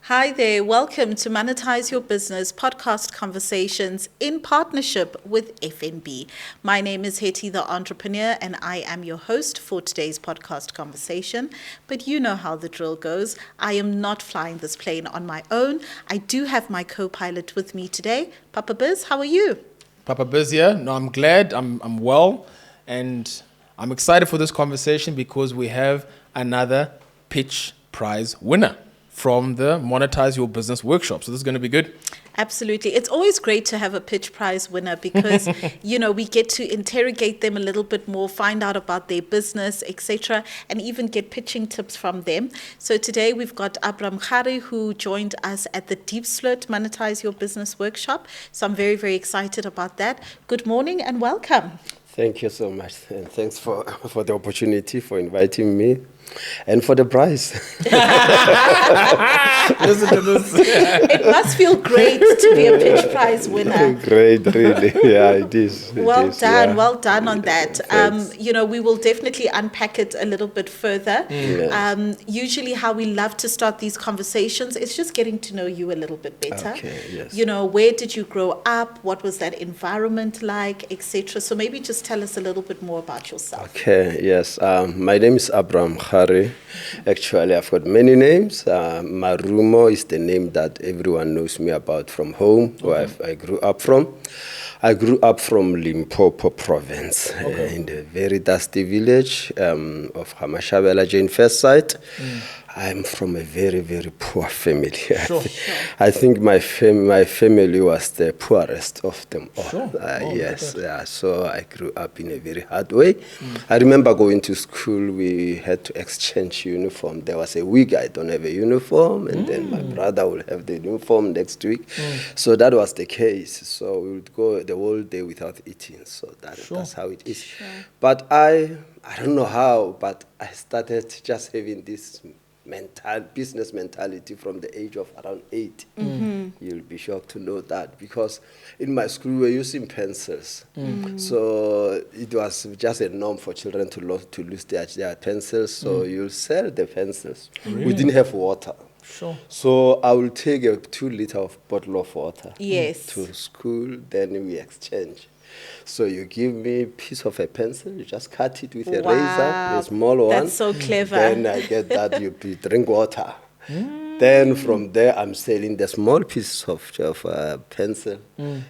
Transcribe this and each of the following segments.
Hi there, welcome to Monetize Your Business podcast conversations in partnership with FNB. My name is Hetty the Entrepreneur and I am your host for today's podcast conversation. But you know how the drill goes. I am not flying this plane on my own. I do have my co-pilot with me today. Papa Biz, how are you? Papa Biz here. No, I'm glad. I'm well. And I'm excited for this conversation because we have another pitch prize winner from the Monetize Your Business workshop. So this is going to be good. Absolutely. It's always great to have a pitch prize winner because, we get to interrogate them a little bit more, find out about their business, etc., and even get pitching tips from them. So today we've got Abram Kgari, who joined us at the Deep Slot Monetize Your Business workshop. So I'm very, very excited about that. Good morning and welcome. Thank you so much, and thanks for the opportunity, for inviting me, and for the prize. Listen to this. It must feel great to be a pitch prize winner. Great, really. Yeah, it is. Well done on that. We will definitely unpack it a little bit further. Yes. Usually how we love to start these conversations is just getting to know you a little bit better. Okay, yes. Where did you grow up? What was that environment like, etc.? So maybe just tell us a little bit more about yourself. Okay, yes. My name is Abram Kgari. Actually, I've got many names. Marumo is the name that everyone knows me about from home, where I grew up from. I grew up from Limpopo province, in the very dusty village of Hamashabela Jane First Site. I'm from a very, very poor family. Sure. I think my family was the poorest of them all. Sure. Yes, yeah. So I grew up in a very hard way. I remember going to school, we had to exchange uniform. There was a week I don't have a uniform, and then my brother will have the uniform next week. So that was the case. So we would go the whole day without eating. So that's how it is. Sure. But I don't know how, but I started just having this business mentality from the age of around 8. You'll be shocked to know that, because in my school we were using pencils. So it was just a norm for children to lose their pencils. So you'll sell the pencils. Really? We didn't have water. Sure. So I will take a 2-liter of bottle of water to school, then we exchange. So you give me a piece of a pencil, you just cut it with a razor, a small one. That's so clever. Then I get that, you drink water. Then from there, I'm selling the small piece of pencil.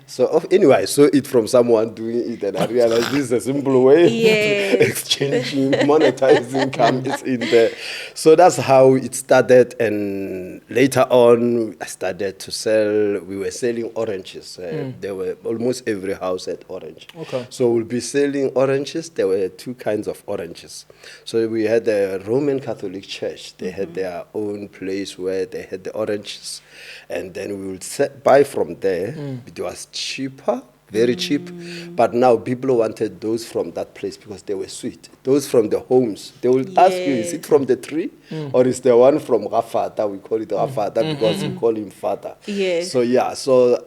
So anyway, I saw it from someone doing it, and I realized this is a simple way to exchanging, monetizing income is in there. So that's how it started, and later on, I started to sell. We were selling oranges. There were almost every house had orange. Okay. So we'll be selling oranges. There were 2 kinds of oranges. So we had the Roman Catholic Church. They had their own place where they had the oranges, and then we would buy from there. It was cheaper, very cheap, but now people wanted those from that place because they were sweet. Those from the homes, they will ask you, is it from the tree or is the one from Rafata? We call it Rafata because we call him father. So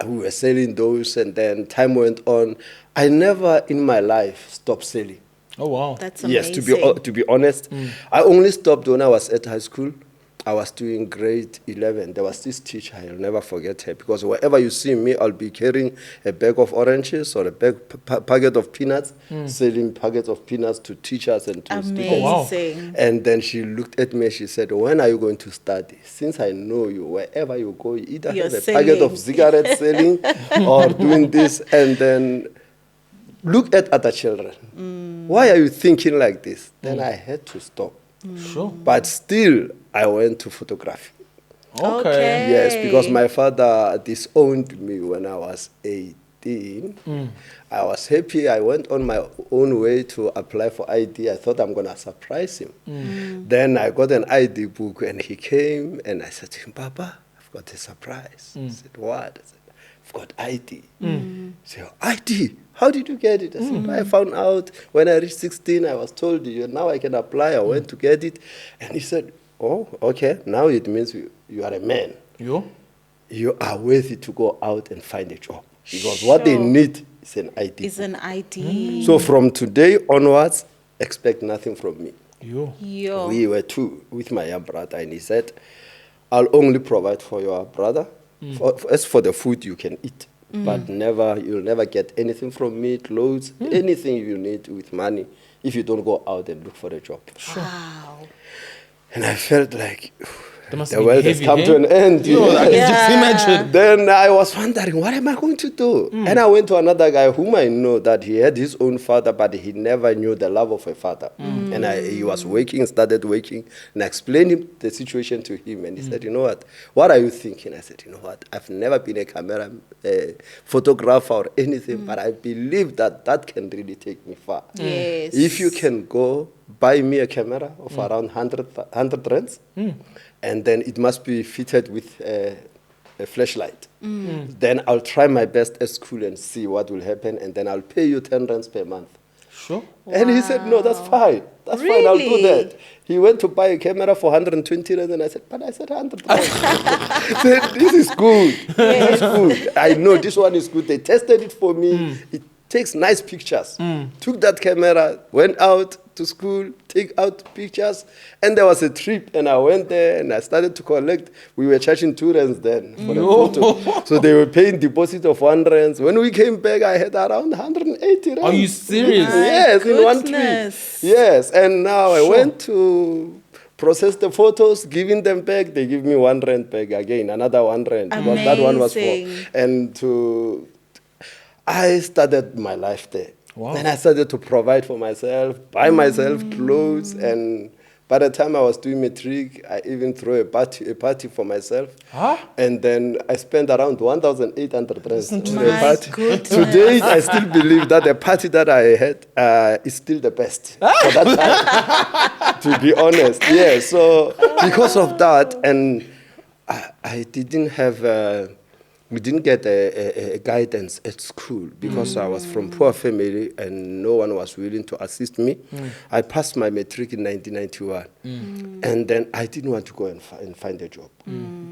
we were selling those, and then time went on. I never in my life stopped selling. Oh, wow. That's amazing. Yes, to be honest, I only stopped when I was at high school. I was doing grade 11. There was this teacher, I'll never forget her, because wherever you see me, I'll be carrying a bag of oranges or a packet of peanuts, selling packets of peanuts to teachers and to students. Amazing. And then she looked at me, she said, when are you going to study? Since I know you, wherever you go, you either You're have a selling. packet of cigarettes selling or doing this, and then look at other children. Why are you thinking like this? Then I had to stop. Sure. But still, I went to photography. Okay. Yes, because my father disowned me when I was 18. I was happy. I went on my own way to apply for ID. I thought I'm going to surprise him. Then I got an ID book, and he came, and I said to him, Papa, I've got a surprise. He said, what? I said, I've got ID. He said, ID? How did you get it? I said, I found out when I reached 16, I was told you, now I can apply. I went to get it. And he said, oh, okay, now it means you are a man. You are worthy to go out and find a job. Because what they need is an ID. Is an ID. So from today onwards, expect nothing from me. Yo. Yo. We were two with my young brother, and he said, I'll only provide for your brother. As for the food, you can eat. But you'll never get anything from me, clothes, anything you need with money if you don't go out and look for a job. Sure. Wow. And I felt like must the be world has heavy, come eh? to an end. Yo, I can just Yeah. imagine. Then I was wondering, what am I going to do? And I went to another guy whom I know that he had his own father, but he never knew the love of a father. And he was started working, and I explained the situation to him. And he said, you know what are you thinking? I said, you know what, I've never been a camera photographer or anything, but I believe that can really take me far. Yes. If you can go buy me a camera of around 100 rands, and then it must be fitted with a flashlight. Then I'll try my best at school and see what will happen, and then I'll pay you 10 rands per month. Sure. And he said, no, that's fine. That's fine, I'll do Really? that. He went to buy a camera for 120 rands, and I said, but I said 100 rands. I said, this is good. This is good. I know this one is good. They tested it for me. It takes nice pictures. Took that camera, went out to school, take out pictures, and there was a trip, and I went there and I started to collect. We were charging 2 rands then for the photo. So they were paying deposit of 1 rand. When we came back, I had around 180 rands. Are you serious? Yes, in one trip. Goodness. Yes, and now I Sure. went to process the photos, giving them back. They give me 1 rand back again, another 1 rand. Because that one was for. Amazing. And I started my life there. Wow. Then I started to provide for myself, buy myself clothes, and by the time I was doing matric, I even threw a party for myself. Huh? And then I spent around 1,800 rands on the My party. goodness. Today, I still believe that the party that I had is still the best for that time. To be honest, yeah. So because of that, and I didn't have. We didn't get a guidance at school because I was from poor family and no one was willing to assist me. I passed my matric in 1991, and then I didn't want to go and find a job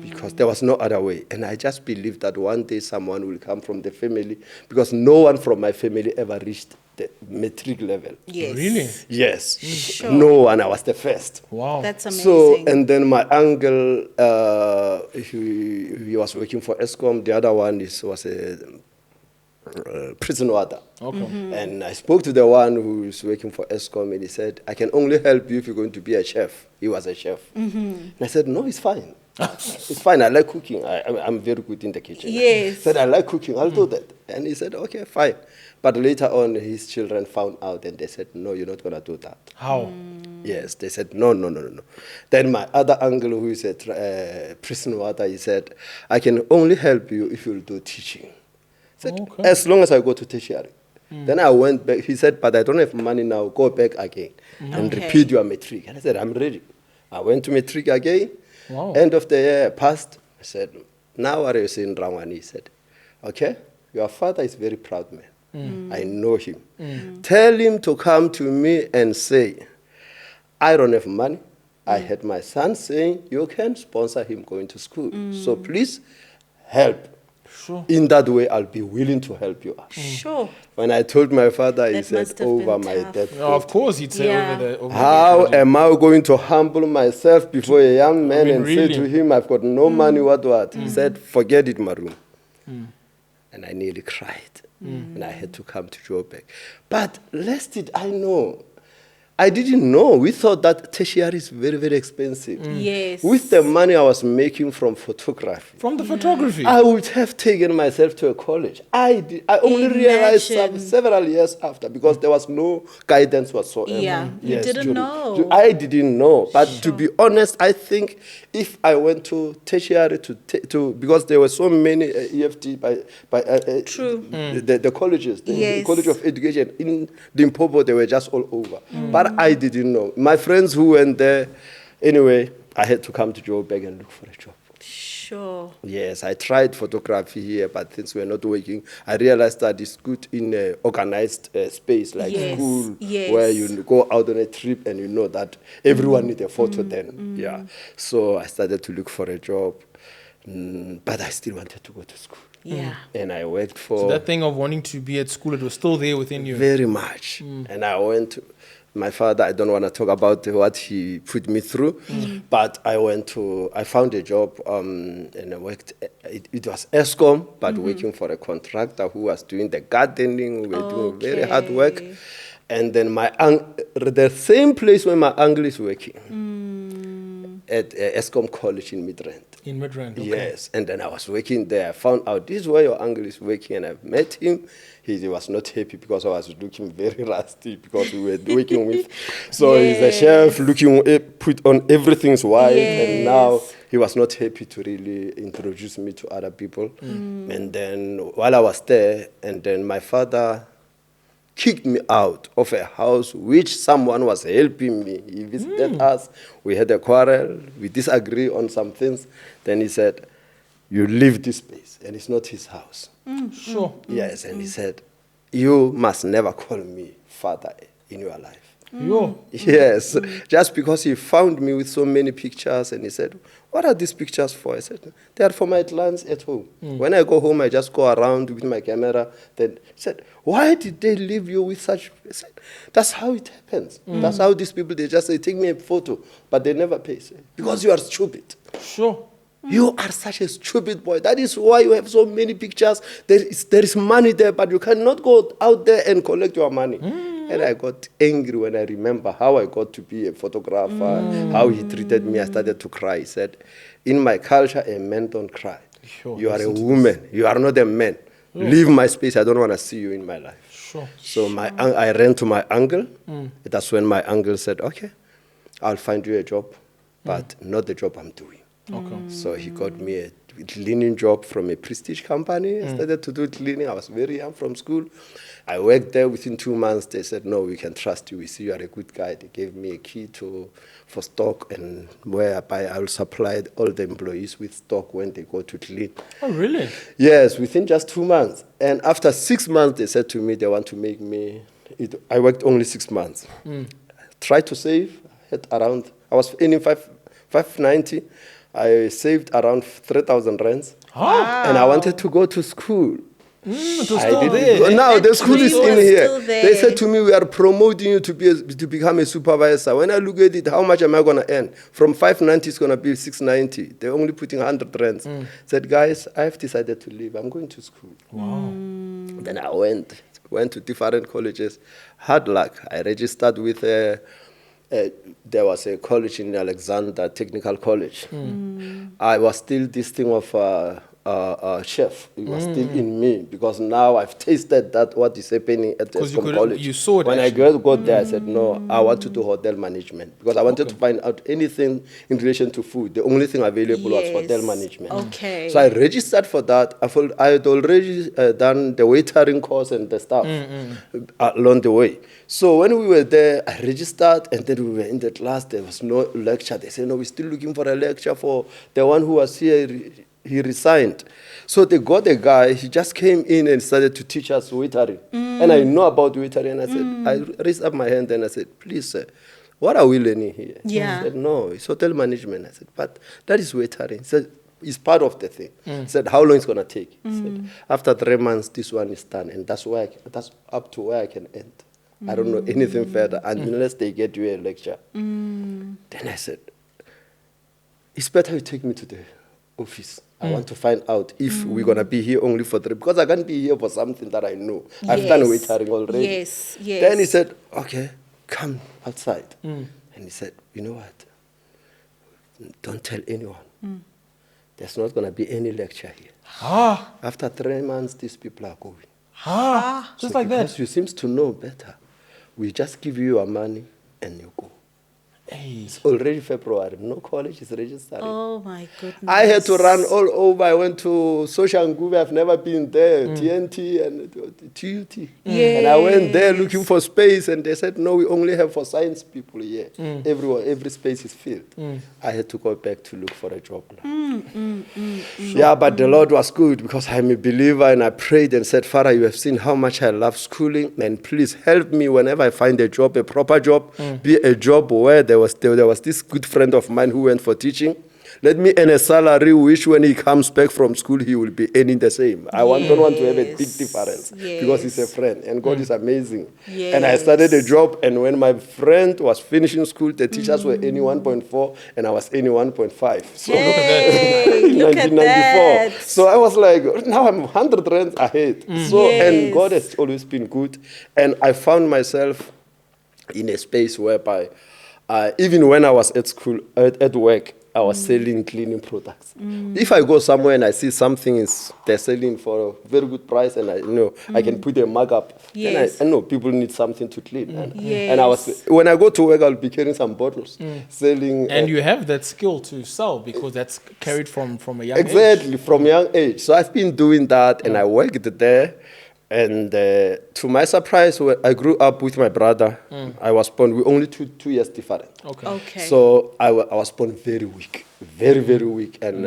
because there was no other way. And I just believed that one day someone will come from the family, because no one from my family ever reached the matric level. Yes. Really? Yes, Sure. no one. I was the first. Wow. That's amazing. So, and then my uncle, he was working for ESCOM. The other one was a prison warder. Okay. And I spoke to the one who is working for ESCOM, and he said, I can only help you if you're going to be a chef. He was a chef. And I said, no, it's fine. It's fine. I like cooking. I'm very good in the kitchen. Yes. He said, I like cooking. I'll do that. And he said, okay, fine. But later on, his children found out, and they said, no, you're not going to do that. How? Yes, they said, no. Then my other uncle, who is a prison warder, he said, I can only help you if you'll do teaching. I said, Okay. as long as I go to tertiary. Then I went back. He said, but I don't have money now. Go back again and Okay. repeat your matric. And I said, I'm ready. I went to matric again. Wow. End of the year, I passed. I said, now what are you saying, Rangwani? He said, okay, your father is a very proud man. I know him. Tell him to come to me and say, I don't have money. I had my son saying, you can sponsor him going to school. So please help. Sure. In that way, I'll be willing to help you out. Sure. When I told my father, he That said, must have over been my tough. death. No, of course, he'd say Yeah. over How the am I going to humble myself before a young man mean, and really? say to him, I've got no money, what? He said, forget it, Maroon. And I nearly cried. And I had to come to Joburg. But lest did I know, I didn't know. We thought that tertiary is very, very expensive. Yes. With the money I was making from photography, From the photography. I would have taken myself to a college. I only realized Imagine. several years after, because there was no guidance whatsoever. Yeah, you didn't know. I didn't know. But to be honest, I think if I went to tertiary because there were so many EFT True. the colleges, the Yes. College of Education in Limpopo, they were just all over. But I didn't know. My friends who went there, anyway, I had to come to Joburg and look for a job. Sure. Yes, I tried photography here, but things were not working. I realized that it's good in an organized space like Yes, school, yes. where you go out on a trip and you know that everyone needs a photo then. Yeah. So I started to look for a job, but I still wanted to go to school. Yeah. And I worked for... So that thing of wanting to be at school, it was still there within you. Very much. And I went My father, I don't want to talk about what he put me through, but I found a job and I worked, it was ESCOM, but working for a contractor who was doing the gardening. We were doing very hard work. And then the same place where my uncle is working, at ESCOM College in Midrand. In Midrand, okay. Yes, and then I was working there. I found out this is where your uncle is working, and I met him. He was not happy because I was looking very rusty because we were working with. So he's a chef, put on everything's white, and now he was not happy to really introduce me to other people. And then while I was there, and then my father kicked me out of a house which someone was helping me. He visited us. We had a quarrel. We disagree on some things. Then he said, you leave this place. And it's not his house. Sure. Yes, and he said, you must never call me father in your life. Yes, just because he found me with so many pictures, and he said, what are these pictures for? I said, they are for my clients at home. When I go home, I just go around with my camera. Then he said, why did they leave you with such? I said, that's how it happens. That's how these people, they just say, take me a photo, but they never pay. Because you are stupid. Sure. You are such a stupid boy. That is why you have so many pictures. There is money there, but you cannot go out there and collect your money. And I got angry when I remember how I got to be a photographer, how he treated me. I started to cry. He said, in my culture, a man don't cry. Sure. You are a woman. You are not a man. Leave my space. I don't want to see you in my life. Sure. So I ran to my uncle. That's when my uncle said, okay, I'll find you a job, but not the job I'm doing. Okay. So he got me a cleaning job from a prestige company. I started to do cleaning. I was very young from school. I worked there. Within 2 months, they said, no, we can trust you. We see you are a good guy. They gave me a key for stock, and whereby I will supply all the employees with stock when they go to clean. Oh, really? Yes, within just 2 months. And after 6 months, they said to me they want to make me, I worked only 6 months. Tried to save, I was earning 590. I saved around 3,000 rands. Wow. And I wanted to go to school. It was still there. Now the school is dream in was here. still there. They said to me, we are promoting you to become a supervisor. When I look at it, how much am I going to earn? From 590, it's going to be 690. They're only putting 100 rands. Said, guys, I've decided to leave. I'm going to school. Wow. Then I went to different colleges. Hard luck. I registered with there was a college in Alexander, Technical College. I was still this thing of chef. It was still in me because now I've tasted that what is happening at the college. You saw it. When I got there, I said, no, I want to do hotel management because I wanted to find out anything in relation to food. The only thing available was hotel management. Okay. So I registered for that. I had already done the waitering course and the stuff along the way. So when we were there, I registered, and then we were in the class. There was no lecture. They said, no, we're still looking for a lecture for the one who was here. He resigned. So they got a guy. He just came in and started to teach us waitering. And I know about waitering. And I said, I raised up my hand and I said, please, sir, what are we learning here? Yeah. He said, no, it's hotel management. I said, but that is waitering. He said, it's part of the thing. He said, how long it's going to take? He said, after 3 months, this one is done. And that's up to where I can end. I don't know anything further unless they get you a lecture. Then I said, it's better you take me to the office. I want to find out if we're going to be here only for 3, because I can't be here for something that I know. I've done waitering already. Yes. Then he said, okay, come outside. And he said, you know what? Don't tell anyone. There's not going to be any lecture here. After 3 months, these people are going. Just So like that. because you seem to know better, we just give you your money and you go. Hey. It's already February. No college is registered. Oh my goodness. I had to run all over. I went to Social Ngube. I've never been there. TNT and TUT. And I went there looking for space, and they said, no, we only have for science people here. Every space is filled. I had to go back to look for a job now. Yeah, but the Lord was good because I'm a believer, and I prayed and said, Father, you have seen how much I love schooling, and please help me whenever I find a job, a proper job, be a job where there was this good friend of mine who went for teaching. let me earn a salary which when he comes back from school, he will be earning the same. Don't want to have a big difference because he's a friend and God is amazing. And I started a job, and when my friend was finishing school, the teachers were earning 1.4 and I was earning 1.5. So look at 1994. that. So I was like, now I'm 100 rands ahead. So, and God has always been good. And I found myself in a space whereby even when I was at school, at work, I was selling cleaning products. If I go somewhere and I see something they're selling for a very good price, and I can put a markup, and I know people need something to clean. And when I go to work, I'll be carrying some bottles, selling. And you have that skill to sell because that's carried from a young age. Exactly, from young age. So I've been doing that, and I worked there. And to my surprise, when I grew up with my brother. I was born, we're only two years different. Okay. So I was born very weak, very, very weak. And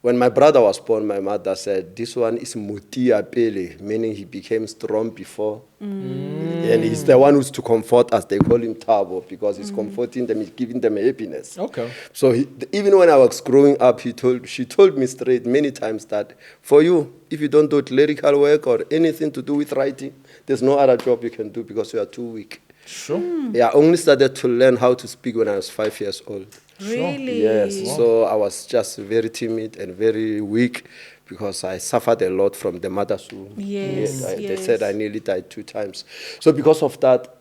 when my brother was born, my mother said, this one is Mutia Pele, meaning he became strong before. And he's the one who's to comfort us. They call him Tabo because he's comforting them, he's giving them happiness. Okay. So even when I was growing up, she told me straight many times that for you, if you don't do clerical work or anything to do with writing, there's no other job you can do because you are too weak. Sure. Yeah, I only started to learn how to speak when I was 5 years old. Really? Yes. Wow. So I was just very timid and very weak because I suffered a lot from the mother's womb. They said I nearly died 2 times. So because of that,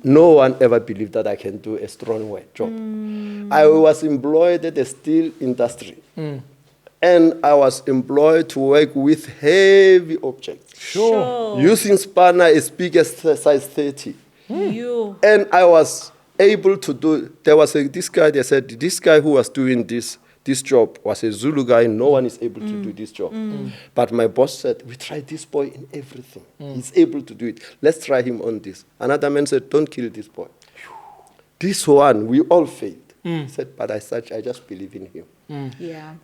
no one ever believed that I can do a strong work job. I was employed at the steel industry. And I was employed to work with heavy objects. Sure. Using spanner as big as size 30. And I was able to do, there was this guy, they said, this guy who was doing this job was a Zulu guy, no one is able to do this job. But my boss said, we tried this boy in everything. He's able to do it. Let's try him on this. Another man said, don't kill this boy. This one, we all failed. He said, but I just believe in him.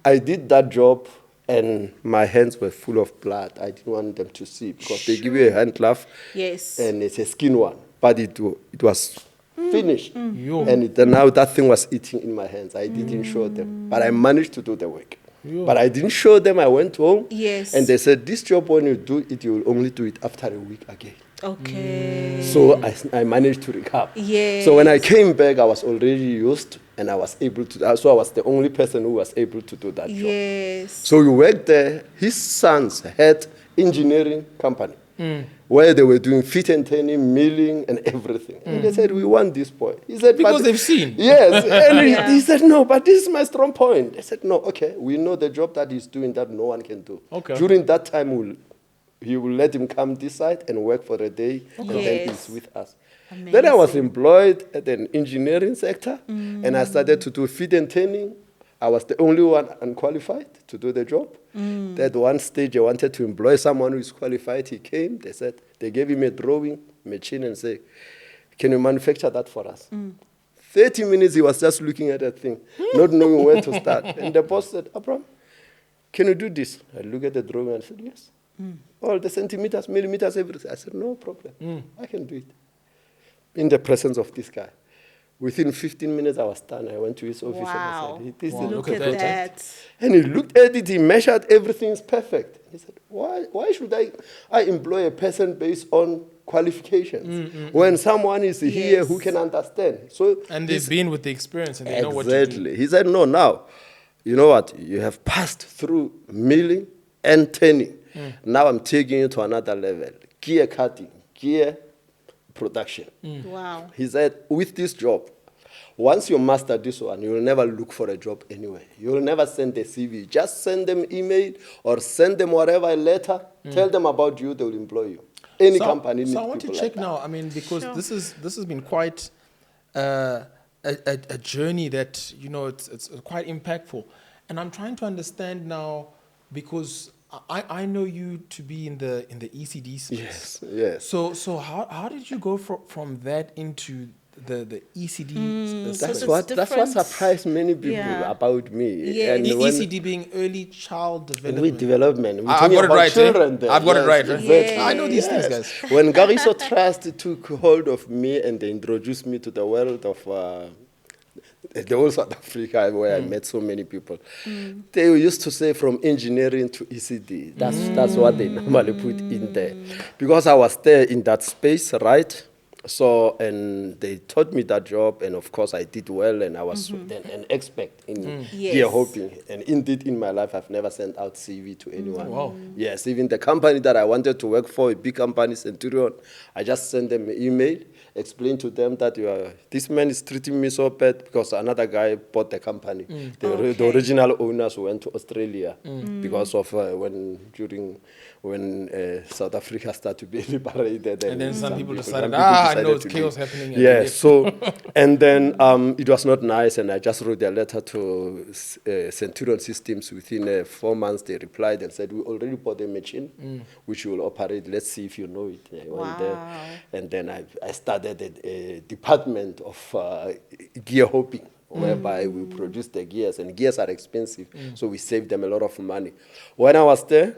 I did that job, and my hands were full of blood. I didn't want them to see because they give you a hand glove, and it's a skin one. But it was finished. And now that thing was eating in my hands. I didn't show them, but I managed to do the work. But I didn't show them. I went home, and they said, this job, when you do it, you will only do it after a week again. Okay. So I managed to recover. So when I came back, I was already used, and I was able to. So I was the only person who was able to do that job. So we worked there. His sons had engineering company where they were doing fit and turning, milling, and everything. And they said, we want this boy. He said, because they've seen. Yes. And he said, no, but this is my strong point. They said, no, okay, we know the job that he's doing that no one can do. Okay. During that time, he will let him come this side and work for a day, and then he's with us. Amazing. Then I was employed at an engineering sector, and I started to do feed and turning. I was the only one unqualified to do the job. At one stage, I wanted to employ someone who is qualified. He came. They gave him a drawing machine and said, can you manufacture that for us? 30 minutes, he was just looking at that thing, not knowing where to start. And the boss said, Abram, can you do this? I looked at the drawing and said, yes. All the centimeters, millimeters, everything. I said, no problem. I can do it. In the presence of this guy. Within 15 minutes, I was done. I went to his office and I said, this is look at that. And he looked at it, he measured, everything is perfect. He said, why should I employ a person based on qualifications when someone is here who can understand? And they've been with the experience and they know what to do. Exactly. He said, no, now, you know what? You have passed through milling and turning. Now I'm taking you to another level. Gear cutting, gear production. Wow. He said, with this job, once you master this one, you will never look for a job anywhere. You will never send a CV. Just send them email or send them whatever a letter. Tell them about you, they will employ you. Any company needs So I want to check like now, I mean, because this has been quite a journey that, it's quite impactful. And I'm trying to understand now, because I know you to be in the ECD space. Yes. So how did you go from that into the ECD? That's what surprised many people about me. Yeah. And ECD being early child development. Development. I've got it right. I've got it right. Exactly. I know these things, guys. When Gariso Trust took hold of me and they introduced me to the world of the whole South Africa where I met so many people. They used to say from engineering to ECD. That's what they normally put in there. Because I was there in that space, right? So, and they taught me that job, and of course I did well, and I was then an expert in gear hoping. And indeed, in my life, I've never sent out CV to anyone. Wow. Yes, even the company that I wanted to work for, a big company, Centurion, I just sent them an email, explained to them that this man is treating me so bad because another guy bought the company. The original owners went to Australia because of when South Africa started to be liberated. And then some people decided, I I know it's chaos happening. Yeah, so, and then it was not nice, and I just wrote a letter to Centurion Systems. Within 4 months, they replied and said, we already bought a machine, which will operate. Let's see if you know it. I went there, and then I started a department of gear hoping, whereby we produce the gears, and gears are expensive, so we saved them a lot of money. When I was there,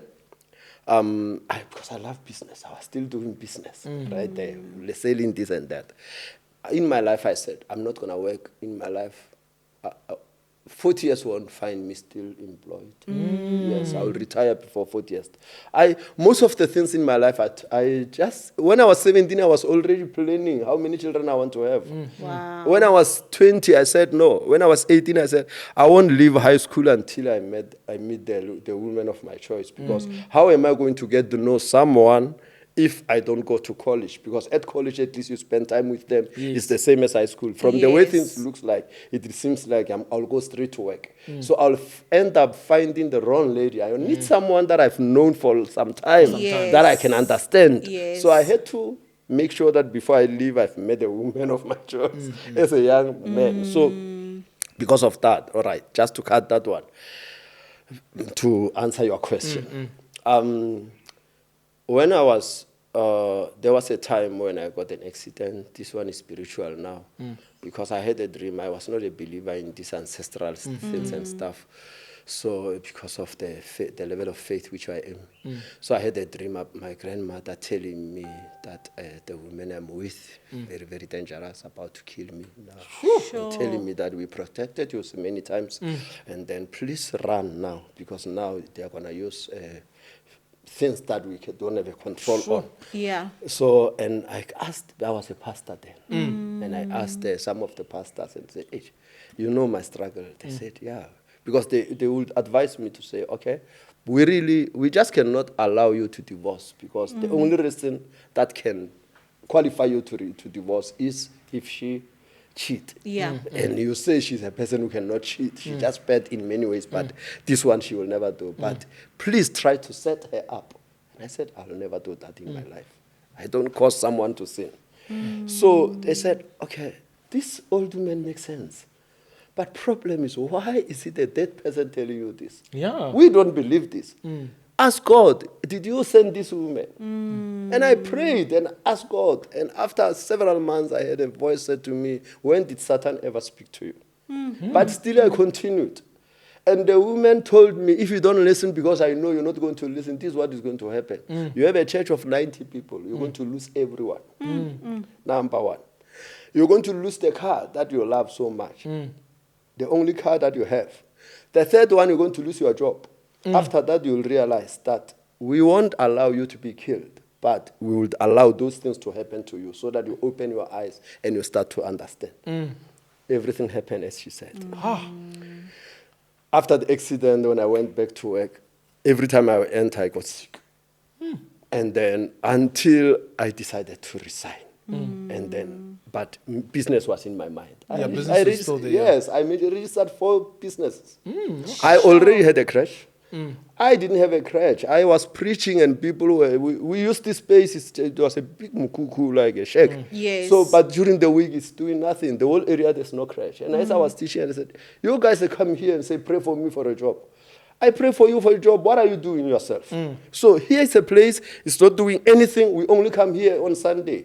because I love business, I was still doing business, right there, selling this and that. In my life, I said, I'm not going to work in my life. 40 years won't find me still employed. Yes, I will retire before 40 years. Most of the things in my life, when I was 17, I was already planning how many children I want to have. Wow. When I was 20, I said no. When I was 18, I said, I won't leave high school until I meet the woman of my choice. Because how am I going to get to know someone if I don't go to college? Because at college, at least you spend time with them. Yes. It's the same as high school. From the way things looks like, it seems like I'll go straight to work. So I'll end up finding the wrong lady. I need someone that I've known for some time, that I can understand. Yes. So I had to make sure that before I leave, I've met a woman of my choice as a young man. So because of that, all right, just to cut that one, to answer your question. When I was, there was a time when I got an accident. This one is spiritual now. Because I had a dream. I was not a believer in these ancestral things and stuff. So because of the level of faith which I am. So I had a dream of my grandmother telling me that the woman I'm with, very, very dangerous, about to kill me now. Sure. And telling me that we protected you so many times. And then please run now, because now they're going to use things that we don't have a control on. Yeah. So, and I was a pastor then. And I asked some of the pastors and said, hey, you know my struggle. They said, yeah. Because they would advise me to say, okay, we just cannot allow you to divorce, because the only reason that can qualify you to divorce is if she cheat. Yeah. And you say she's a person who cannot cheat. She's just bad in many ways, but this one she will never do. But please try to set her up. And I said, I'll never do that in my life. I don't cause someone to sin. So they said, okay, this old woman makes sense. But problem is, why is it a dead person telling you this? Yeah. We don't believe this. Ask God, did you send this woman? And I prayed and asked God. And after several months, I had a voice said to me, when did Satan ever speak to you? But still I continued. And the woman told me, if you don't listen, because I know you're not going to listen, this is what is going to happen. You have a church of 90 people. You're going to lose everyone. Number one. You're going to lose the car that you love so much. The only car that you have. The third one, you're going to lose your job. After that, you'll realize that we won't allow you to be killed, but we would allow those things to happen to you so that you open your eyes and you start to understand. Everything happened as she said. After the accident, when I went back to work, every time I enter, I got sick. And then until I decided to resign. And then, but business was in my mind. Business is still there. Yes, I registered 4 businesses. I already had a creche. I didn't have a creche. I was preaching, and people we used this space. It was a big mukuku, like a shack. Yes. So, but during the week, it's doing nothing. The whole area, there's no creche. And as I was teaching, I said, you guys come here and say, pray for me for a job. I pray for you for a job. What are you doing yourself? So here's a place. It's not doing anything. We only come here on Sunday.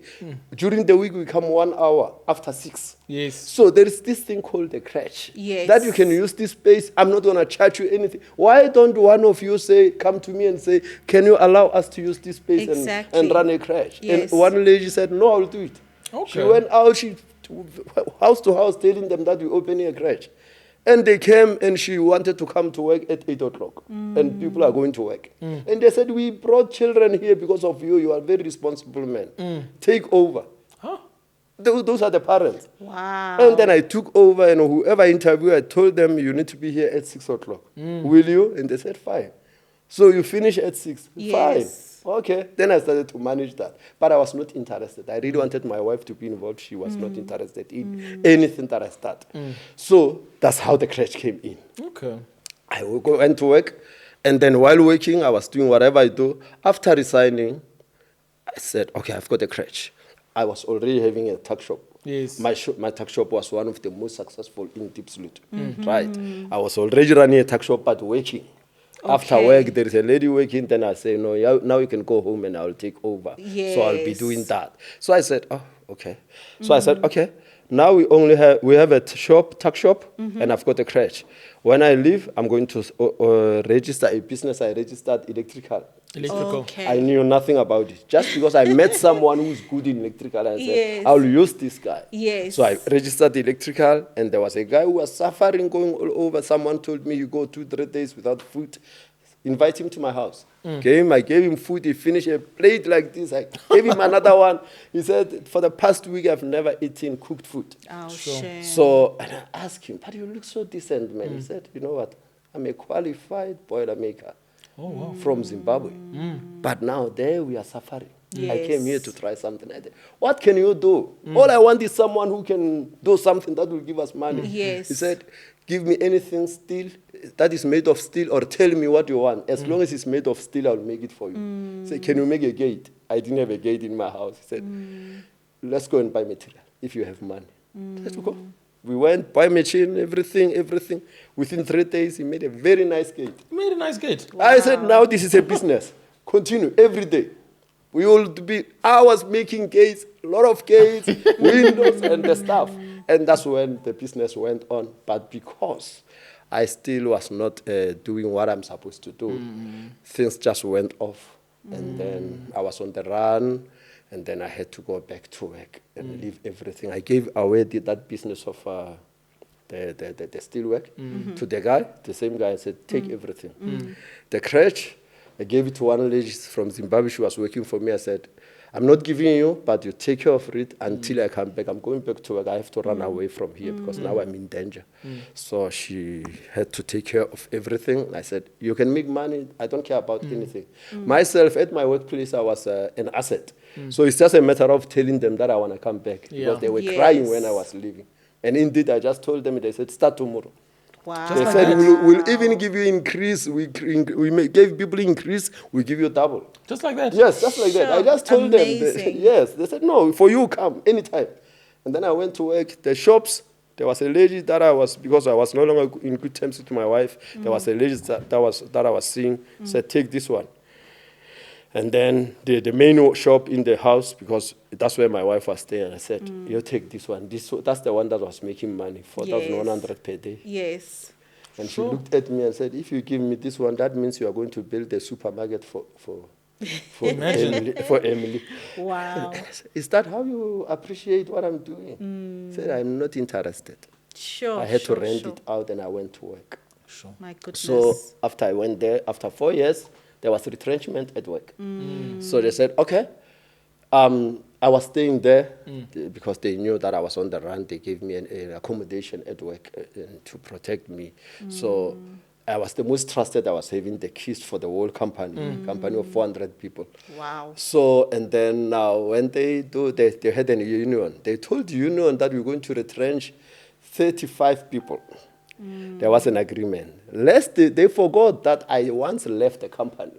During the week, we come 1 hour after 6. Yes. So there is this thing called the creche. Yes. That you can use this space. I'm not going to charge you anything. Why don't one of you come to me and say, can you allow us to use this space Exactly. and run a creche? Yes. And one lady said, no, I'll do it. Okay. She went out, she house to house telling them that we're opening a creche. And they came and she wanted to come to work at 8 o'clock. And people are going to work. And they said, we brought children here because of you. You are a very responsible man. Take over. Huh? Those are the parents. Wow. And then I took over, and whoever I interviewed, I told them, you need to be here at 6 o'clock. Will you? And they said, fine. So you finish at 6? Yes. Fine. Okay. Then I started to manage that. But I was not interested. I really wanted my wife to be involved. She was not interested in anything that I start. So that's how the creche came in. Okay. I went to work, and then while working, I was doing whatever I do. After resigning, I said, okay, I've got a creche. I was already having a tuck shop. Yes. My tuck shop was one of the most successful in Diepsloot. Right. I was already running a tuck shop, but working. After Okay. work, there is a lady working. Then I say, no, now you can go home and I'll take over. So I'll be doing that. So I said, oh, okay. So I said, okay. Now we have a tuck shop, and I've got a creche. When I leave, I'm going to register a business. I registered electrical. Okay. I knew nothing about it. Just because I met someone who's good in electrical, I said, Yes. I'll use this guy. Yes. So I registered electrical, and there was a guy who was suffering, going all over. Someone told me, you go 2-3 days without food. Invite him to my house. I gave him food. He finished a plate like this. I gave him another one. He said, for the past week, I've never eaten cooked food. Oh, shame. So, and I asked him, but you look so decent, man. He said, you know what? I'm a qualified boiler maker from Zimbabwe. But now there we are suffering. I came here to try something. I said, what can you do? All I want is someone who can do something that will give us money. Yes. He said, give me anything steel that is made of steel, or tell me what you want. As long as it's made of steel, I'll make it for you. He said, can you make a gate? I didn't have a gate in my house. He said, let's go and buy material if you have money. Let's go. We went, buy machine, everything. Within 3 days, he made a very nice gate. You made a nice gate. I said, now this is a business. Continue every day. We will be hours making gates, a lot of gates, windows, and the stuff. And that's when the business went on. But because I still was not doing what I'm supposed to do, things just went off. And then I was on the run, and then I had to go back to work and leave everything. I gave away that business of the steel work to the guy, the same guy. I said, take everything. The creche, I gave it to one lady from Zimbabwe. She was working for me. I said, I'm not giving you, but you take care of it until I come back. I'm going back to work. I have to run away from here because now I'm in danger. So she had to take care of everything. I said, you can make money. I don't care about anything. Myself, at my workplace, I was an asset. So it's just a matter of telling them that I want to come back because they were crying when I was leaving. And indeed, I just told them, they said, start tomorrow. Wow. They said, we'll even give you increase. We gave people increase, we give you double. Just like that? Yes, just like that. I just told them. Yes, they said, no, for you, come, anytime. And then I went to work. The shops, there was a lady that because I was no longer in good terms with my wife, there was a lady that I was seeing, said, take this one. And then the main shop in the house, because that's where my wife was staying, I said, you take this one. That's the one that was making money, 4,100 per day. Yes. And she looked at me and said, if you give me this one, that means you are going to build a supermarket for Emily. Wow. Is that how you appreciate what I'm doing? Said, I'm not interested. Sure. I had to rent it out, and I went to work. Sure. My goodness. So after I went there, after 4 years, there was retrenchment at work. So they said, okay. I was staying there because they knew that I was on the run. They gave me an accommodation at work to protect me. So I was the most trusted. I was having the keys for the whole company, company of 400 people. Wow. So, and then now when they had a union. They told the union that we're going to retrench 35 people. There was an agreement. Lest they forgot that I once left the company.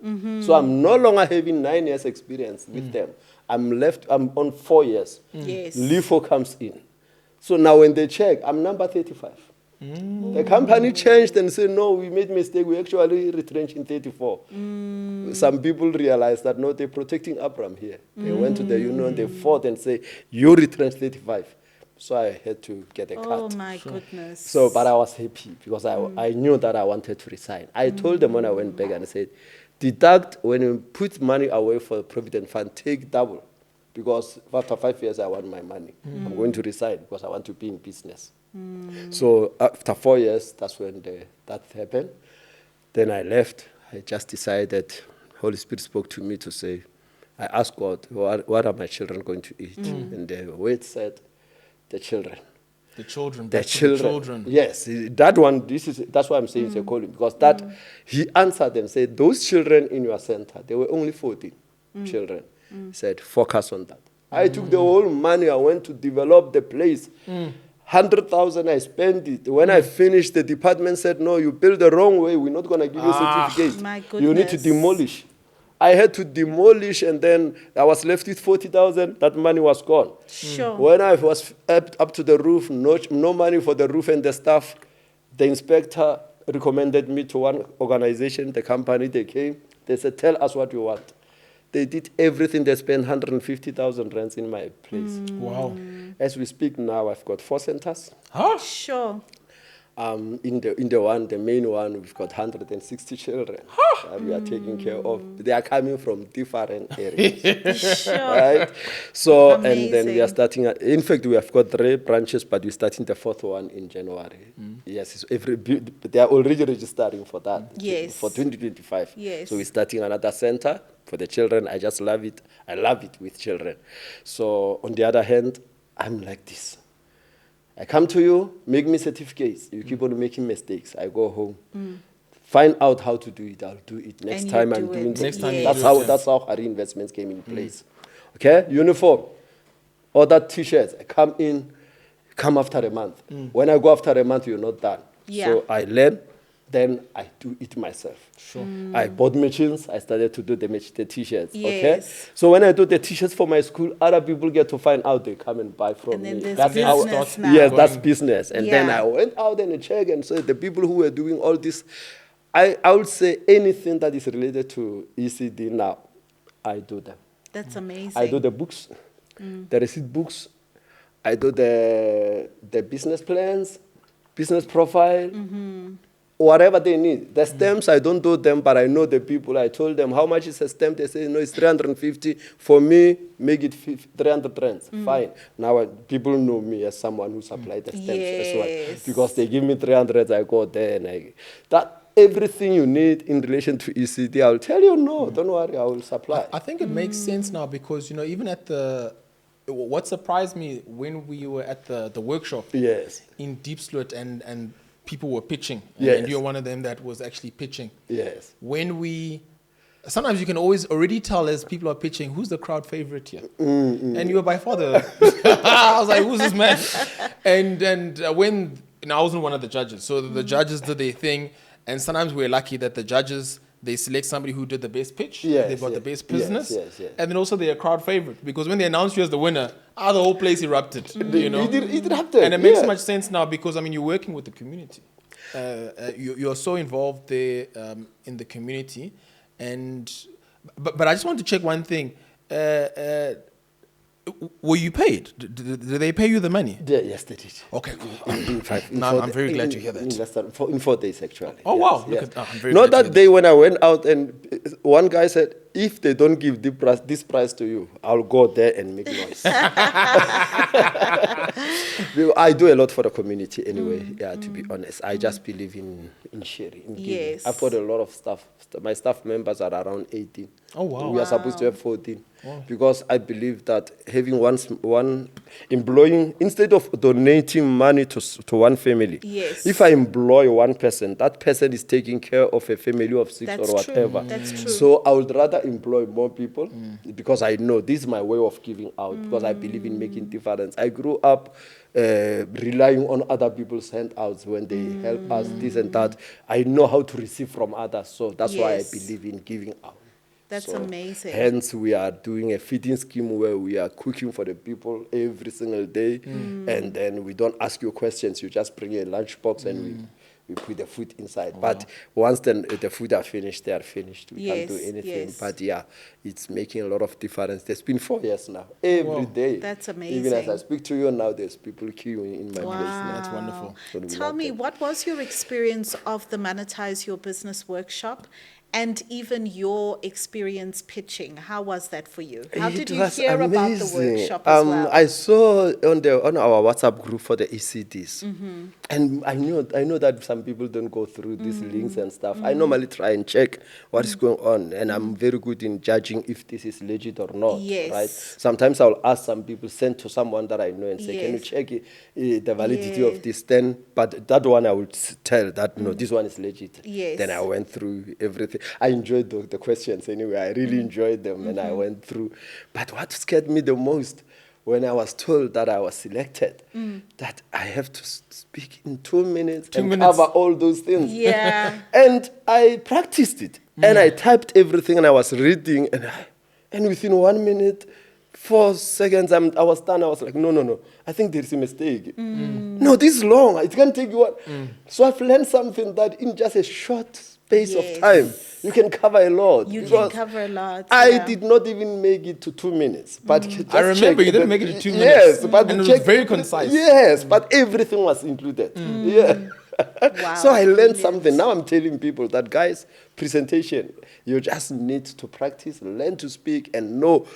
So I'm no longer having 9 years experience with them. I'm on 4 years. Yes. LIFO comes in. So now when they check, I'm number 35. The company changed and said, no, we made a mistake. We actually retrenched in 34. Some people realized that, no, they're protecting Abram here. They went to the union, they fought and said, you retrenched 35. So I had to get a cut. Oh, my goodness. So, but I was happy because I knew that I wanted to resign. I told them when I went back and I said, deduct, when you put money away for the Provident Fund, take double. because after 5 years, I want my money. I'm going to resign because I want to be in business. So after 4 years, that's when that happened. Then I left. I just decided, Holy Spirit spoke to me to say, I asked God, what are my children going to eat? And the word said, the children. The children. The back to children. The children. Yes, that one, that's why I'm saying it's a calling. Because that, he answered and said, those children in your center, there were only 14 children. He said, focus on that. I took the whole money, I went to develop the place. 100,000, I spent it. When I finished, the department said, no, you built the wrong way. We're not going to give you a certificate. My You need to goodness. demolish. I had to demolish, and then I was left with 40,000. That money was gone. Sure. When I was up to the roof, no money for the roof and the staff, the inspector recommended me to one organization, the company. They came. They said, tell us what you want. They did everything. They spent 150,000 rands in my place. Wow. As we speak now, I've got 4 centers. Huh? Sure. In the main one, we've got 160 children that we are taking care of. They are coming from different areas. Sure. Right? So, and then we are Amazing. starting, in fact, we have got 3 branches, but we're starting the 4th one in January. Yes, they are already registering for that. Yes. For 2025. Yes. So we're starting another center for the children. I just love it. I love it with children. So, on the other hand, I'm like this. I come to you, make me certificates. You keep on making mistakes. I go home, find out how to do it. I'll do it next And you time. I'm do doing it. it. Next time you That's do how it, yeah. that's how our investments came in place. Okay, uniform, order t-shirts. I come after a month. When I go after a month, you're not done. Yeah. So I learn, then I do it myself. Sure. I bought machines. I started to do the t-shirts. Okay. Yes. So when I do the t-shirts for my school, other people get to find out. They come and buy from And then me. there's That's how- business now. Yes, that's Going- business. And then Yeah. I went out and checked and said the people who were doing all this, I would say anything that is related to ECD now, I do them. That's amazing. I do the books, the receipt books. I do the business plans, business profile, whatever they need. The stamps, I don't do them, but I know the people. I told them, how much is a stamp? They say, no, it's 350. For me, make it 300 rands. Fine. Now people know me as someone who supplied the stamps as well. Yes. Because they give me 300, I go there and everything you need in relation to ECD, I'll tell you, no, don't worry, I will supply. I think it makes sense now because, even at what surprised me when we were at the workshop Yes. in Deep Sloot and people were pitching. Yes. And you're one of them that was actually pitching. Yes. Sometimes you can already tell as people are pitching, who's the crowd favorite here? And you were by far I was like, who's this man? And when, I wasn't one of the judges. So the judges did their thing. And sometimes we're lucky that the judges, they select somebody who did the best pitch. Yes, They've got the yes, best business. yes. And then also they're a crowd favorite. Because when they announced you as the winner, the whole place erupted. It happened. And it makes yeah. much sense now because, you're working with the community. You're so involved there in the community. But I just want to check one thing. Were you paid? Did they pay you the money? Yes, they did. Okay, cool. In fact, No, I'm very glad to hear that. In less than in 4 days, actually. Oh, Yes, wow. yes. I'm very Not glad to that hear day when I went out and one guy said, if they don't give this price to you, I'll go there and make noise. I do a lot for the community anyway, to be honest. I just believe in sharing, in giving. Yes. I've got a lot of staff. My staff members are around 18. Oh, wow. We are supposed to have 14. Because I believe that having one employing, instead of donating money to one family, Yes. if I employ one person, that person is taking care of a family of 6 That's or whatever. true. That's true. So I would rather employ more people because I know this is my way of giving out because I believe in making difference. I grew up relying on other people's handouts when they help us, this and that. I know how to receive from others. So that's why I Yes. believe in giving out. That's amazing. Hence, we are doing a feeding scheme where we are cooking for the people every single day. And then we don't ask you questions. You just bring a lunchbox and we put the food inside. But once the food are finished, they are finished. We can't do Yes, anything. yes. But it's making a lot of difference. There's been 4 years now. Every day. That's Even as I amazing. speak to you now, there's people queuing in my place now. That's wonderful. So we Tell love me, them. what was your experience of the Monetize Your Business workshop? and even your experience pitching. How was that for you? How did It you was hear about the amazing. workshop as well? I saw on our WhatsApp group for the ECDs, Mm-hmm. and I know that some people don't go through these links and stuff. I Mm-hmm. normally try and check what is going on, and I'm very good in judging if this is legit or not. Yes. Right? Sometimes I'll ask some people, send to someone that I know, and say, "Can you Yes. check the validity Yes. of this?" Then, but that one I would tell that no, this one is legit. Yes. Then I went through everything. I enjoyed the questions anyway. I really enjoyed them, and I went through. But what scared me the most when I was told that I was selected, that I have to speak in 2 minutes and cover all those things. Yeah. And I practiced it, and I typed everything, and I was reading, and within 1 minute, 4 seconds, I was done. I was like, no, I think there is a mistake. No, this is long. It can take you one. So I've learned something that in just a short space Yes. of time, you can cover a lot. You Because can cover a lot. I yeah. did not even make it to 2 minutes. But just I remember check you didn't that- make it to 2 Yes, minutes. but And it was check very everything- concise. Yes, but everything was included. Yeah. Wow, So I learned brilliant. something. Now I'm telling people that, guys, presentation, you just need to practice, learn to speak, and know,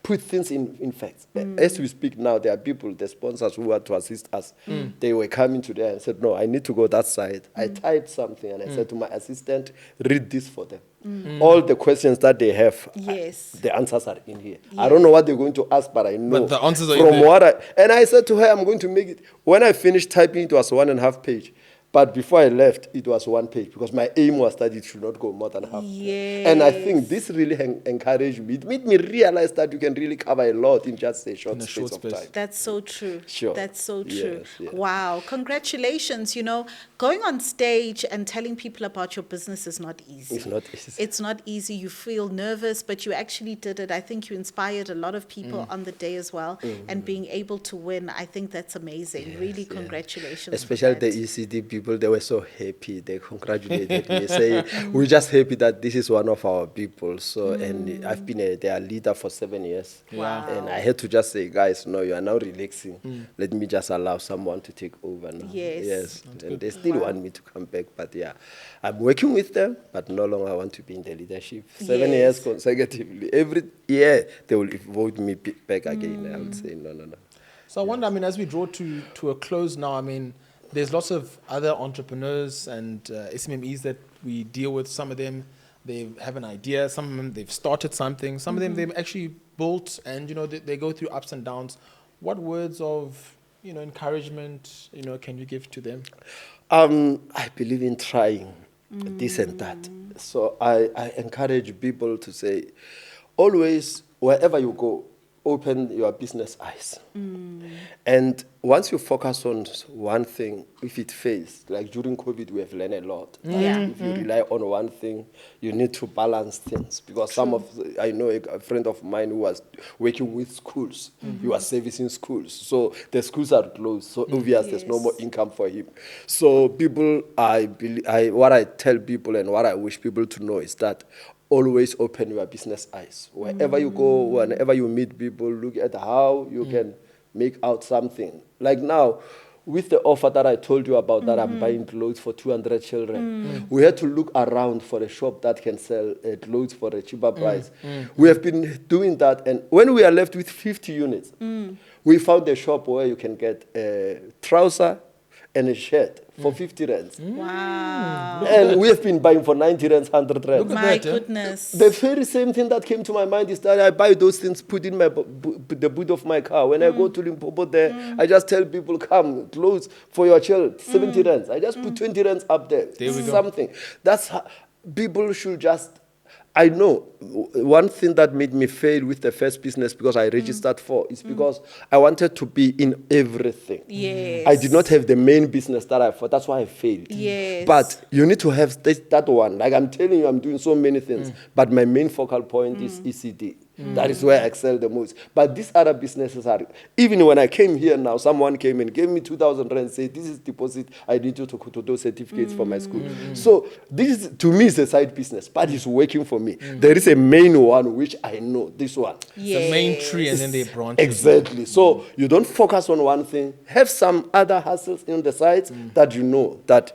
put things in facts. As we speak now, there are people, the sponsors who are to assist us. They were coming today and said, no, I need to go that side. I typed something and I said to my assistant, read this for them. All the questions that they have, Yes. the answers are in here. I don't know what they're going to ask, but I know. But the answers are in from there. what and I said to her, I'm going to make it. When I finished typing, it was 1.5 page. But before I left, it was 1 page because my aim was that it should not go more than half. And I think this really encouraged me. It made me realize that you can really cover a lot in just a short In a space short of space. time. That's so true. Sure. That's so true. Yes, yes. Wow. Congratulations. You know, going on stage and telling people about your business is not easy. It's not easy. It's not easy. You feel nervous, but you actually did it. I think you inspired a lot of people on the day as well. And being able to win, I think that's amazing. Really, congratulations. Especially for the that. ECD people, they were so happy. They congratulated me, saying, we're just happy that this is one of our people. So, and I've been their leader for 7 years. Wow. And I had to just say, guys, no, you are now relaxing. Let me just allow someone to take over now. Yes. Yes. And they still want me to come back. But yeah, I'm working with them, but no longer I want to be in the leadership. 7 Yes. years consecutively. Every year, they will vote me back again. I would say, no. So I wonder, I mean, as we draw to a close now, I mean, there's lots of other entrepreneurs and SMMEs that we deal with. Some of them, they have an idea. Some of them, they've started something. Some of them, they've actually built and, you know, they go through ups and downs. What words of, you know, encouragement, you know, can you give to them? I believe in trying this and that. So I encourage people to say, always, wherever you go, open your business eyes. And once you focus on one thing, if it fails, like during COVID, we have learned a lot. Yeah. If you rely on one thing, you need to balance things. Because I know a friend of mine who was working with schools. He was servicing schools. So the schools are closed. So obviously there's no Yes. more income for him. So people, what I tell people and what I wish people to know is that always open your business eyes. Wherever you go, whenever you meet people, look at how you can make out something. Like now, with the offer that I told you about, that I'm buying clothes for 200 children, we had to look around for a shop that can sell clothes for a cheaper price. We have been doing that, and when we are left with 50 units, we found a shop where you can get a trouser and a shirt for 50 rands. Wow. And we have been buying for 90 rands, 100 rands. My that, eh? goodness. The very same thing that came to my mind is that I buy those things, put in the boot of my car. When I go to Limpopo there, I just tell people, come, clothes for your child, 70 rands. I just put 20 rands up there. There we go. Something. That's how people should just... I know one thing that made me fail with the first business because I registered for is because I wanted to be in everything. Yes. I did not have the main business that I thought. That's why I failed. Yes. But you need to have that one. Like I'm telling you, I'm doing so many things. But my main focal point is ECD. That is where I excel the most. But these other businesses are... Even when I came here now, someone came and gave me 2,000 rand and said, this is deposit. I need you to do certificates for my school. So this, to me, is a side business. But it's working for me. There is a main one, which I know. This one. The main tree and then they branch. Exactly. So you don't focus on one thing. Have some other hustles in the sides that you know that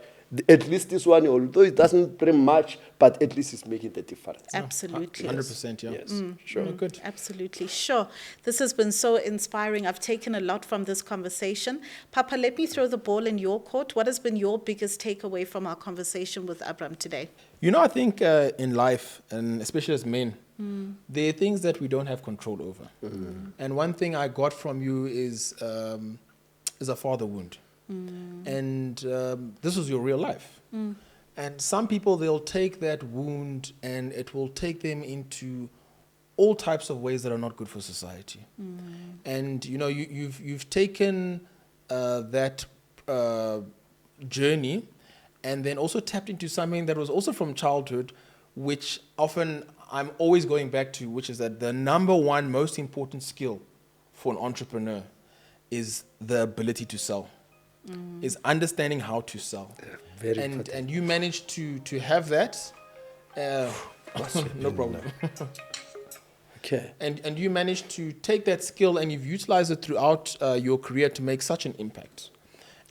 At least this one, although it doesn't bring much, but at least it's making the difference. Absolutely. 100%, yeah. Yes, sure. Good. Absolutely. Sure. This has been so inspiring. I've taken a lot from this conversation. Papa, let me throw the ball in your court. What has been your biggest takeaway from our conversation with Abram today? You know, I think in life, and especially as men, there are things that we don't have control over. And one thing I got from you is a father wound. And this was your real life. And some people, they'll take that wound and it will take them into all types of ways that are not good for society. And, you know, you've taken that journey and then also tapped into something that was also from childhood, which often I'm always going back to, which is that the number one most important skill for an entrepreneur is the ability to sell, is understanding how to sell. Very important. And you managed to have that. No problem. Okay. And you managed to take that skill and you've utilized it throughout your career to make such an impact.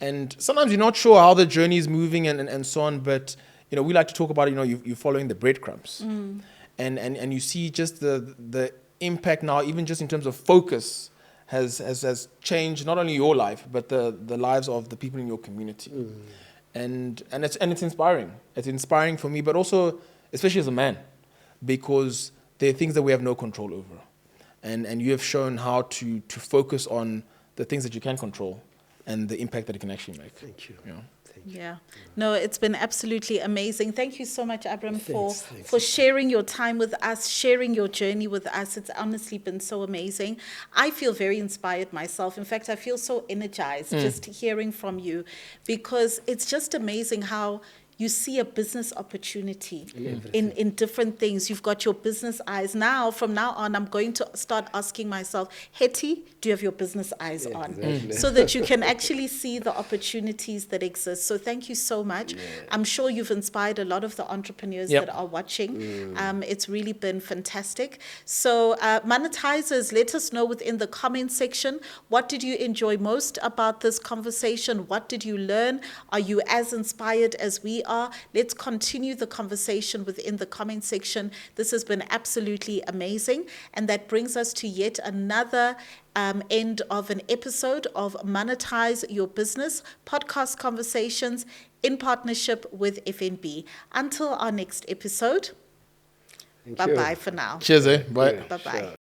And sometimes you're not sure how the journey is moving and so on, but you know, we like to talk about, you know, you're following the breadcrumbs. And you see just the impact now, even just in terms of focus, has changed not only your life, but the lives of the people in your community. And it's inspiring. It's inspiring for me, but also, especially as a man, because there are things that we have no control over. And you have shown how to focus on the things that you can control and the impact that it can actually make. Thank you. You know? Yeah. No, it's been absolutely amazing. Thank you so much, Abram, Thanks. for sharing your time with us, sharing your journey with us. It's honestly been so amazing. I feel very inspired myself. In fact, I feel so energized just hearing from you, because it's just amazing how you see a business opportunity in different things. You've got your business eyes. Now, from now on, I'm going to start asking myself, Hetty, do you have your business eyes on? Exactly. So that you can actually see the opportunities that exist. So thank you so much. I'm sure you've inspired a lot of the entrepreneurs that are watching. It's really been fantastic. So monetizers, let us know within the comment section, what did you enjoy most about this conversation? What did you learn? Are you as inspired as we are? Let's continue the conversation within the comment section. This has been absolutely amazing. And that brings us to yet another end of an episode of Monetize Your Business podcast conversations in partnership with FNB. Until our next episode, bye-bye for now. Cheers, eh? Bye. Bye-bye. Sure.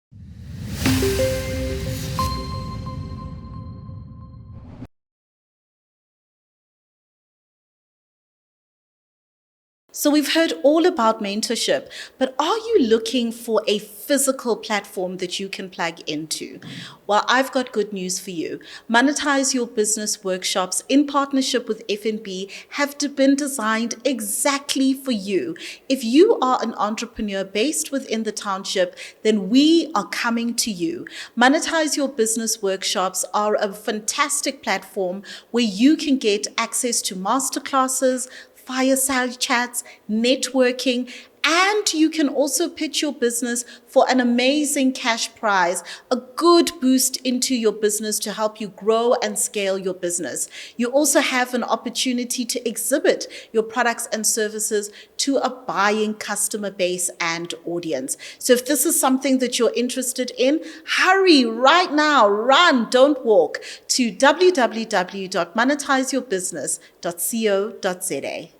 So we've heard all about mentorship, but are you looking for a physical platform that you can plug into? Well, I've got good news for you. Monetize Your Business workshops in partnership with FNB have been designed exactly for you. If you are an entrepreneur based within the township, then we are coming to you. Monetize Your Business workshops are a fantastic platform where you can get access to masterclasses, fireside chats, networking, and you can also pitch your business for an amazing cash prize, a good boost into your business to help you grow and scale your business. You also have an opportunity to exhibit your products and services to a buying customer base and audience. So if this is something that you're interested in, hurry right now, run, don't walk to www.monetizeyourbusiness.co.za.